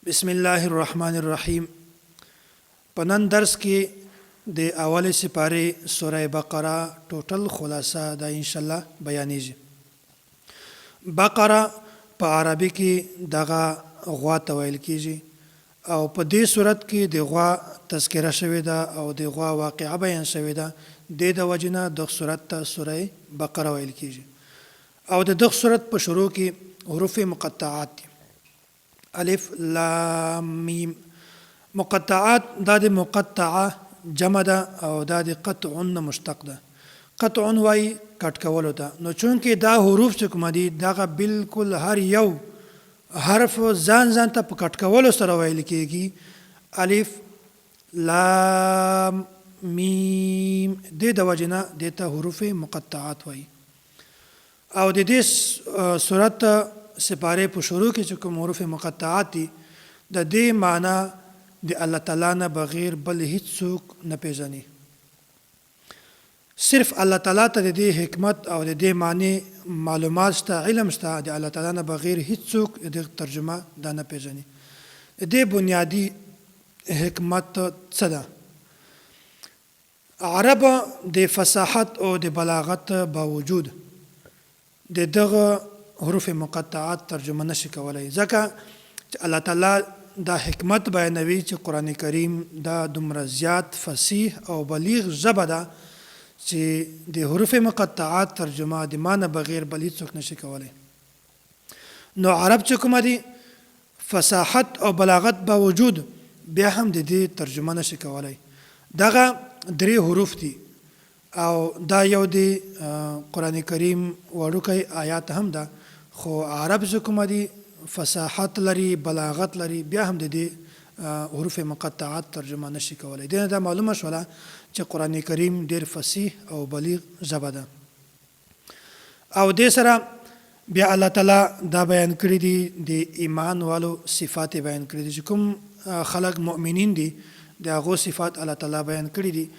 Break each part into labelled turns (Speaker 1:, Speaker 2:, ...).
Speaker 1: بسم الله الرحمن الرحیم. په نن درس کې د اول سپاره سوره بقره ټوټل خلاصه دا ان شاء الله بیانېږي. بقره په عربي کې دغه غوا ته ویل کېږي او په دې صورت کې د غوا تذکره شوې ده او د غوا واقعه بیان شوې ده. د وجنه د صورت ته سوره بقره ویل کېږي او د دغه صورت په شروع کې حروف مقطعات دي. الف لام میم. مقطعات دا د مقطعه جمع ده او دا د قطع مشتق ده. قطع وای کټ کولو ته. نو چونکې دا حروف چې کوم دي دغه بالکل هر یو حرف ځان ته په کټ کولو سره ویل کېږي. الف لام میم د وجنه د ته حروف مقطعات وای. او د دې صورت سپاره په شروع کې چې کوم حروف مقطعات دي د دې معنی د الله تعالی نه بغیر بل هیڅ څوک نه پیژني. صرف الله تعالی ته د دې حکمت او د دې معنی معلومات شته، علم شته. د الله تعالی نه بغیر هیڅ څوک د ترجمه دا نه پیژني. د دې بنیادی حکمت څه ده؟ عرب د فصاحت او د بلاغت باوجود د دغه حروف مقطعات ترجمه نشي کولای، ځکه چې الله تعالی دا حکمت بیانوي چې قرآن کریم دا دومره زیات فصیح او بلیغ ژبه ده چې د حروف مقطعات ترجمه د معنی بغیر بل هیڅوک نشي کولای. نو عرب چې کومه دي فصاحت او بلاغت باوجود بیا هم د دې ترجمه نشي کولای. دغه درې حروف دي او دا یو د قرآن کریم وړوکی آیات هم ده، خو عرب چې کومه دي فصاحت لري، بلاغت لري، بیا هم د دې حروف مقطعات ترجمه نشي کولای. دینه دا معلومه شوله چې قرآن کریم ډیر فصیح او بلیغ ژبه ده. او دې سره بیا الله تعالی دا بیان کړی دي د ایمان والو صفات بیان کړی دي چې کوم خلق مؤمنین دي د هغو صفات الله تعالی بیان کړی دي.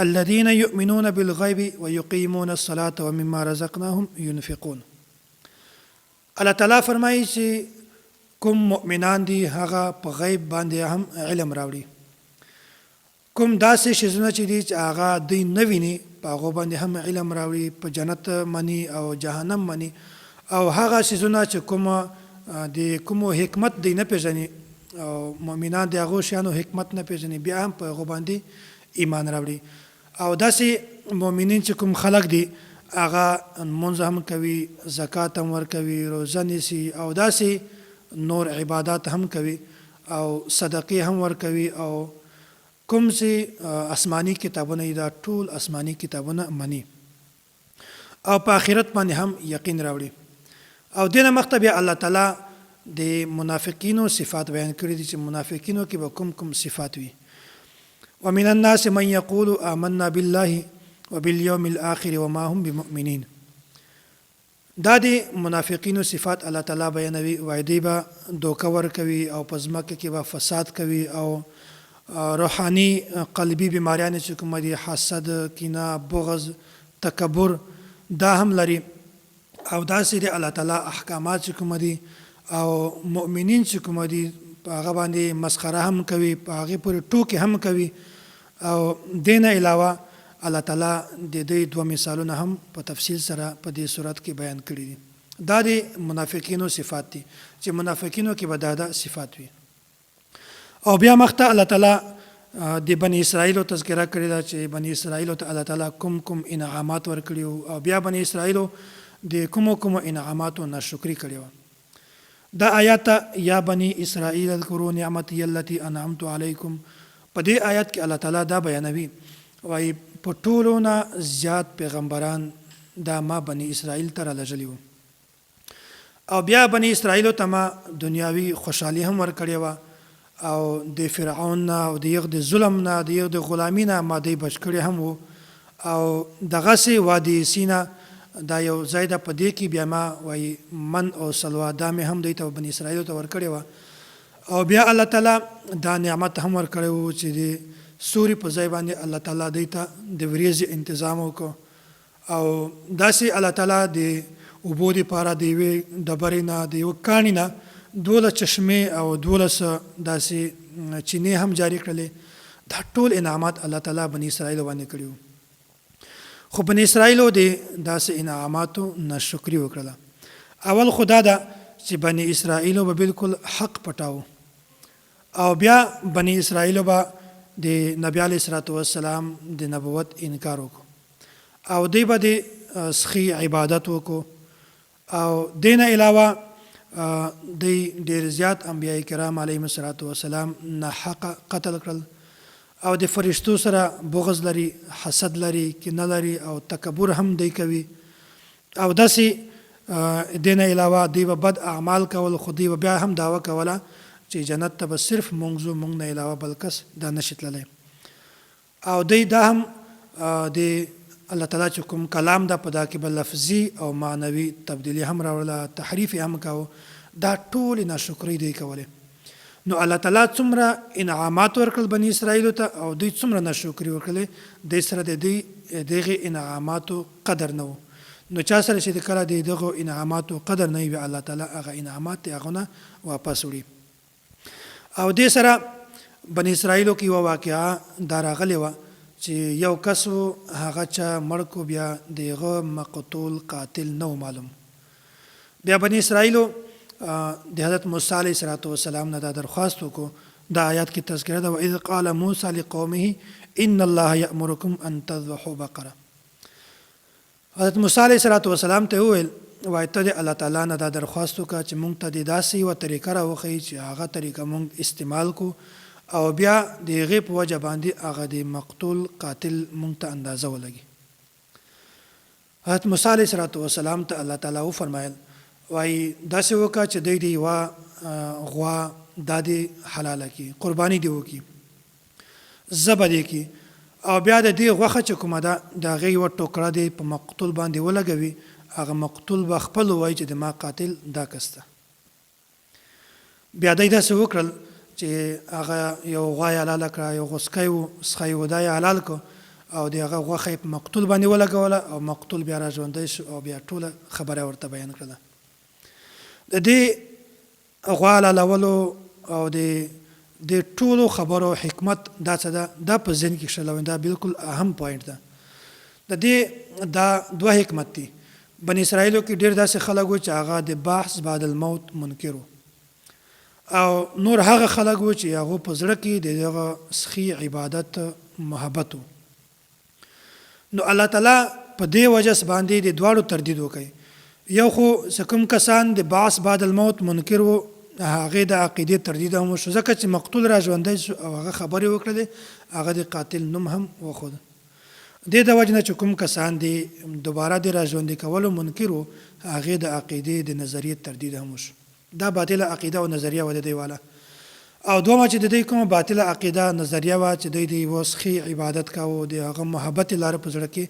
Speaker 1: الذين يؤمنون بالغيب ويقيمون الصلاة ومما رزقناهم ينفقون. الله تعالی فرمایي چې کوم مؤمنان دي هغه په غیب باندې هم علم راوړي. کوم داسې شیزونه چې دي چې هغه دوی نه ویني په هغو باندې هم علم راوړي، په جنت مني او جهنم مني. او هغه شیزونه چې د کومو حکمت دوی نه پیژني او مؤمنان د هغو شیانو حکمت نه پیژني بیا هم په هغو باندې ایمان راوړي. او داسې مؤمنین چې کوم خلق دي هغه منځ هم کوي، زکات هم ورکوي، روزه نیسي او داسې نور عبادات هم کوي او صدقې هم ورکوي. او کوم چې آسماني کتابونه دا ټول آسماني کتابونه مني او په آخرت باندې هم یقین راوړي. او دینه مخته بیا الله تعالی د منافقینو صفات بیان کړي دي چې منافقینو کې به کوم صفات وي. ومن الناس من يقول آمنا بالله وباليوم الآخر وما هم بمؤمنين. دا د منافقینو صفات الله تعالی بیانوي. وایي به دوکه ورکوي او په ځمکه کې به فساد کوي او روحاني قلبي بیماریان چې کوم دي حسد، کینه، بغض، تکبر دا هم لري. او داسې د الله تعالی احکامات چې کوم دي او مؤمنین چې کوم دي په هغه باندې مسخره هم کوي، په هغې پورې ټوکې هم کوي. او دینه علاوه الله تعالی د دې دوه مثالونه هم په تفصیل سره په دې صورت کې بیان کړي دي. دا د منافقینو صفات دي چې منافقینو کې به دا صفات وي. او بیا مخته الله تعالی د بنی اسرائیلو تذکره کړې ده چې بنی اسرائیلو ته الله تعالی کوم انعامات ورکړي او بیا بنی اسرائیلو د کوم انعاماتو ناشکري کړې وه. دا آیات یا بنی اسرائیل اذکروا نعمتي التي انعمت علیکم. په دې آیات کې الله تعالی دا بیانوي، وایي په ټولو نه زیات پیغمبران دا ما بنی اسرائیل ته رالېږلي وو. او بیا بنی اسرائیلو ته ما دنیاوي خوشحالي هم ورکړې وه او د فرعون نه او د یغ د ظلم نه د یغ د غلامي نه ما دوی بچ کړي هم وو. او دغسې وادي سینا دا یو ځای ده، په دې کې بیا ما وایي من او سلوا دا مې هم دوی ته بنی اسرائیلو ته ورکړې وه. او بیا الله تعالی دا نعمت هم ورکړی وو چې د سوري په ځای باندې الله تعالی دوی ته د وریځې انتظام وکړو. او داسې الله تعالی د اوبو دپاره د یوې ډبرې نه د یوه کاڼي نه 12 چشمه او 12 داسې چینې هم جاری کړلې. دا ټول انعامات الله تعالی بنی اسرائیل باندې کړیو. خو بنی اسرائیلو د داسې انعاماتو ناشکري وکړله. اول خدا دا چې بنی اسرائیلو به بالکل حق پټاو او بیا بنی اسرائیلو به د نبی علیه الصلاة والسلام د نبوت انکار وکړو او دوی به د سخي عبادت وکړو او دین علاوه دوی ډېر زیات انبیاء کرام علیهم الصلاة والسلام ناحقه قتل کړل او د فرشتو سره بغض لري، حسد لري، کینه لري او تکبر هم دوی کوي او داسې دین علاوه دوی به بد اعمال کول. خو دوی به بیا هم دعوه کوله چې جنت ته به صرف مونږ ځو، مونږ نه علاوه بل کس دا نشي تللی. او دوی دا هم د الله تعالی چې کوم کلام ده په دا کې به لفظي او معنوي تبدیلی هم راوړله، تحریف هم کاوه. دا ټولې ناشکرۍ دوی کولې. نو الله تعالی څومره انعامات ورکړل بني اسرائیلو ته او دوی څومره ناشکري وکړلې، دوی سره د دوی دغې انعاماتو قدر نه و. نو چا سره چې د کله د دغو انعاماتو قدر نه وي، الله تعالی هغه انعامات د هغه نه واپس وړي. او دې سره بني اسرائیلو کې یوه واقعه دا راغلې وه چې یو کس و، هغه چا مړ کو، بیا د هغه مقتول قاتل نه و معلوم. بیا بني اسرائیلو د حضرت موسی علیه السلام نه دا درخواست وکړو. دا آیات کې تذکره ده: وَإِذْ قَالَ مُوسَى لِقَوْمِهِ إِنَّ اللَّهَ يَأْمُرُكُمْ أَن تَذْبَحُوا بَقَرَةً. حضرت موسی علیه السلام ته وویل وایي ته د الله تعالی نه دا درخواست وکړه چې مونږ ته د داسې یوه طریقه راوښیي چې هغه طریقه مونږ استعمال کو او بیا د هغې په وجه باندې هغه د مقتول قاتل مونږ ته اندازه ولګي. حضرت موسی علیه السلام ته الله تعالی وفرمایل وایي داسې وکړه چې دوی د یوه غوا دا دې حلاله کړي، قرباني دې وکړي، ذبح دې کړي او بیا د دې غوښه چې کومه ده د هغې یوه ټوکړه دې په مقتول باندې ولګوي. هغه مقتول به خپل ووایي چې د ما قاتل دا کس ده. بیا دوی داسې وکړل چې هغه یو غوا یې حلاله کړه، یو غوسکی و، سخی و، دا یې حلال کړه او د هغه غوښه یې په مقتول باندې ولګوله او مقتول بیا را ژوندی شو او بیا ټوله خبره ورته بیان کړله. د دې غوا حلالولو او د ټولو خبرو حکمت دا څه ده، دا په ذهن کې کښلوئ. دا بالکل اهم پوینټ ده. د دې دا دوه حکمت دي. بني اسرائیلو کې ډېر داسې خلک و چې هغه د بحث بعد الموت منکر و او نور هغه خلک و چې هغو په زړه کې د دغه سخي عبادت محبت و. نو الله تعالی په دې وجه باندې د دواړو تردید وکړي. یو خو چې کوم کسان د بعث بعد الموت منکر و، هغې د عقیدې تردید هم وشو، ځکه چې مقتول را ژوندی شو او هغه خبرې وکړلې، هغه د قاتل نوم هم وښود. دې د وجې نه چې کوم کسان د دوباره د را ژوندي کولو منکر و، هغې د عقیدې د نظریې تردید هم وشو. دا باطله عقیده او نظریه وه د دوی والا. او دومره چې د دوی کومه باطله عقیده نظریه وه چې دوی د یوه سخي عبادت کاوه، د هغه محبت یې لاره په زړه کې،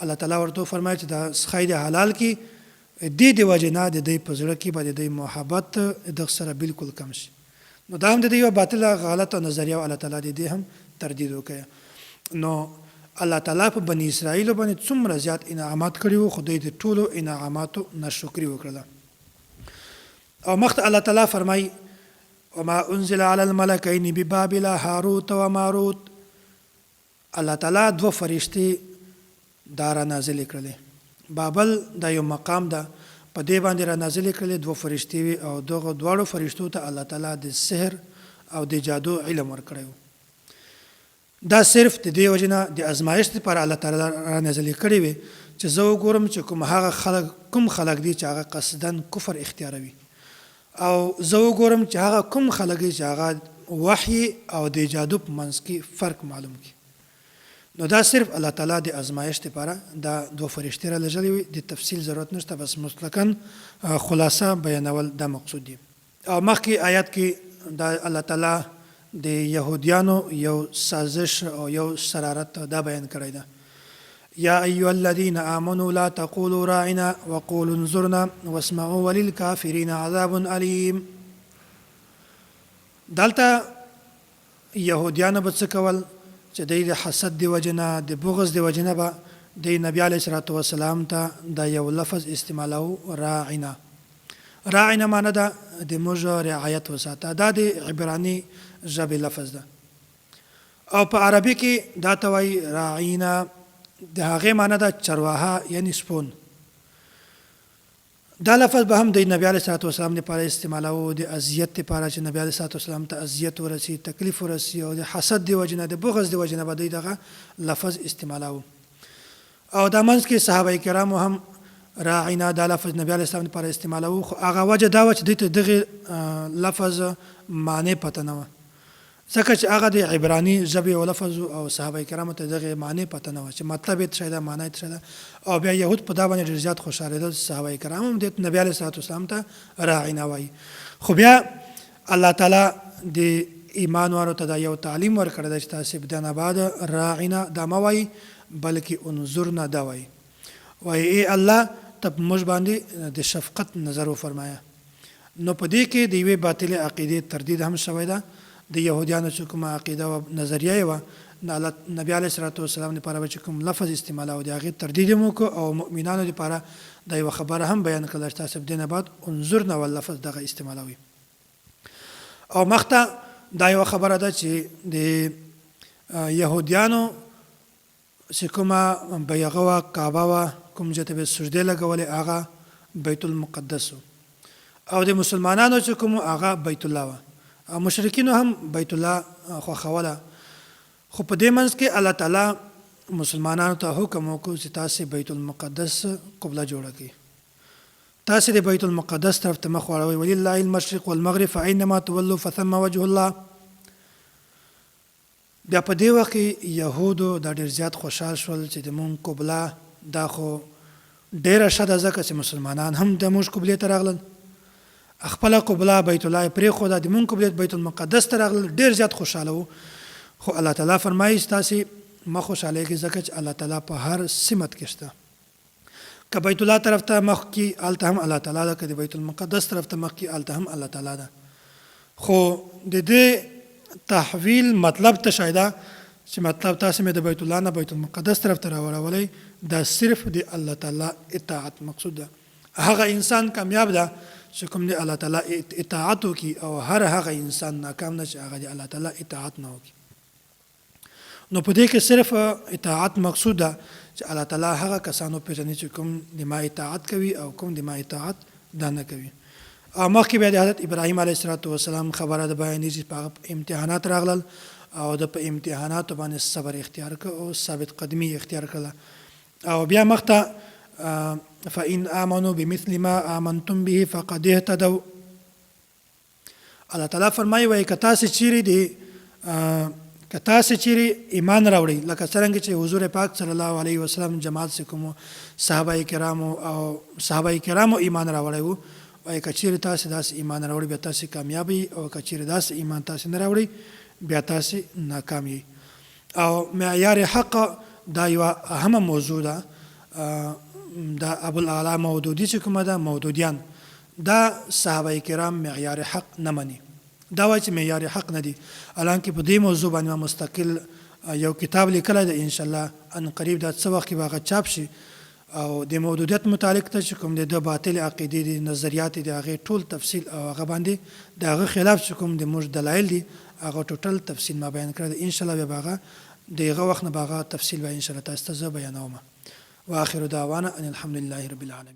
Speaker 1: الله تعالی ورته وفرمایي چې دا سخی د حلال کړي. دې د وجې نه د دوی په زړه کې به د دوی محبت دغه سره بالکل کم شي. نو دا هم د دوی یوه باطله غلطه نظریه او الله تعالی د دې هم تردید وکړی. نو الله تعالی په بني اسرائیلو باندې څومره زیات انعامات کړي وو، خو دوی د ټولو انعاماتو ناشکري وکړله. او مخته الله تعالی فرمایي: وما انزل على الملكين ببابل هاروت و ماروت. الله تعالی دوه فرشتې دا را نازلې کړلې. بابل دا یو مقام ده، په دې باندې را نازلې کړلې دوه فرشتې وي او دغه دواړو فرشتو ته الله تعالی د سحر او د جادو علم ورکړی و. دا صرف د دې وجې نه د ازمایښت لپاره الله تعالی را نازلې کړې وې چې زه وګورم چې کوم خلک دي چې هغه قصدن کفر اختیاروي، او زه وګورم چې هغه کوم خلک دي چې هغه وحی او د جادو په منځ کې فرق معلوم کړي. نو دا صرف الله تعالی د ازمایښت لپاره دا دوه فرشتې را لېږلې وي. د تفصیل ضرورت نشته، بس مطلقاً خلاصه بیانول دا مقصود دي. او مخکې آیات کې دا الله تعالی د یهودیانو یو سازش او یو شرارت دا بیان کړی ده: یا ایها الذین آمنوا لا تقولوا راعنا وقولوا انظرنا واسمعوا وللکافرین عذاب علیم. دلته یهودیانو به څه کول چې دوی د حسد د وجې نه، د بغض د وجې نه به د نبي علیه السلام ته دا یو لفظ استعمالو: راعنا. راعنا معنی ده د موږ رعایت وساته. دا د عبراني ژبې لفظ ده او په عربي کې دا ته وایي راعینا، د هغې معنی ده چرواها یعنی سپون. دا لفظ به هم د نبي علیه صلات وسلام لپاره استعمالوه د اذیت لپاره چې نبي علیه صلات وسلام ته اذیت ورسي، تکلیف ورسي او د حسد د وجې نه د بغض د وجې نه به دوی دغه لفظ استعمالوه. او دا منځ کې صحابه کرامو هم راعینا دا لفظ نبی علیه السلام لپاره استعمالوه، خو هغه وجه دا وه چې دوی ته دغې لفظ معنی پته نه وه، ځکه چې هغه د عبراني ژبې یو لفظ او صحابه کرامو ته دغې معنی پته نه وه چې مطلب یې څه شی ده، معنی یې څه شی ده. او بیا یهود په دا باندې ډېر زیات خوشحالېدل چې صحابه کرام هم دې نبي علیه صلات وسلام ته راعینا وایي. خو بیا الله تعالی د ایمان والو ته دا یو تعلیم ورکړی دی چې تاسې بدن بعد راعینا دا مه وایي بلکې انظرنا دا وایي، وایي ای الله ته په موږ باندې د شفقت نظر وفرمایه. نو په دې کې د یوې باطلې عقیدې تردید هم شوی ده. د یهودیانو چې کومه عقیده او نظریه یې وه، نبي علیه صلات وسلام لپاره به چې کوم لفظ استعمالوه د هغې تردید یې وکړو او مؤمنانو لپاره دا یوه خبره هم بیان کړله چې تاسې په دې نه بعد انظرنا واللفظ دغه استعمالوي. او مخته دا یوه خبره ده چې د یهودیانو چې کومه بیغه وه، کعبه وه، کوم ځای ته به سجدې لګولې هغه بیت المقدس و، او د مسلمانانو چې کوم هغه بیت الله وه. او مشرکینو هم بیت الله خوښوله، خو په دې منځ کې الله تعالی مسلمانانو ته حکم وکړو چې تاسې بیت المقدس قبله جوړه کړئ، تاسې د بیت المقدس طرف ته مخ واړوئ. ولله المشرق والمغرب فاینما تولوا فثم وجه الله. بیا په دې وخت کې یهودو دا ډېر زیات خوشحال شول چې د مونږ قبله دا خو ډېره ښه ده، ځکه چې مسلمانان هم د موږ قبلې ته راغلل، خپله قبله بیت الله یې پرېښوده، د مونږ قبلې بیت المقدس ته راغلل، ډېر زیات خوشحاله وو. خو الله تعالی فرمایي چې تاسې مه خوشحالېږئ، ځکه چې الله تعالی په هر سمت کې شته. که بیت الله طرف ته مخ کړي هلته هم الله تعالی ده، که د بیت المقدس طرف ته مخ کړي هلته هم الله تعالی ده. خو د دې تحویل مطلب ته شی ده چې مطلب تاسې مې د بیت الله نه بیت المقدس طرف ته راوړولی، دا صرف د الله تعالی اطاعت مقصود ده. هغه انسان کامیاب ده چې کوم د الله تعالی اطاعت وکړي، او هر هغه انسان ناکام ده چې هغه د الله تعالی اطاعت نه وکړي. نو په دې کې صرف اطاعت مقصود ده چې الله تعالی هغه کسانو پېژني چې کوم د ما اطاعت کوي او کوم د ما اطاعت دا نه کوي. او مخکې بیا د حضرت ابراهیم علیه الصلات وسلام خبره د بیانېږي چې په هغه امتحانات راغلل او د په امتحاناتو باندې صبر اختیار کړ او ثابت قدمي اختیار کړله. او بیا مخته فإن آمنوا بمثل ما آمنتم به فقد اهتدوا. الله تعالی فرمایي وایي که تاسې چیرې ایمان راوړئ، لکه څرنګه چې حضور پاک صلی الله علیه وسلم جماعت چې کومو صحابه کرامو ایمان راوړی و، وایي که چیرې تاسې داسې ایمان راوړئ بیا تاسې کامیاب یئ، او که چیرې داسې ایمان تاسې نه راوړئ بیا تاسې ناکام یئ. او معیار حق دا یوه اهمه موضوع ده. دا ابوالعلا مودودي چې کومه ده، مودودیان دا صحابه کرام معیار حق نه مني، دا وایي چې معیار حق نه دي. حالانکه په دې موضوع باندې ما مستقل یو کتاب لیکلی دی، انشاءالله ان قریب دا څه وخت کې به هغه چاپ شي. او د مودودیت متعلق ته چې کوم د باطل عقیدې دي، نظریات دي، هغې ټول تفصیل او هغه باندې د هغه خلاف چې کوم د موږ دلایل دي هغه ټوټل تفصیل ما بیان کړی دی. انشاءالله بیا به هغه د هغه وخت نه به هغه تفصیل به انشاءالله تاسو ته زه بیانوم. واخر دعوانا ان الحمد لله رب العالمين.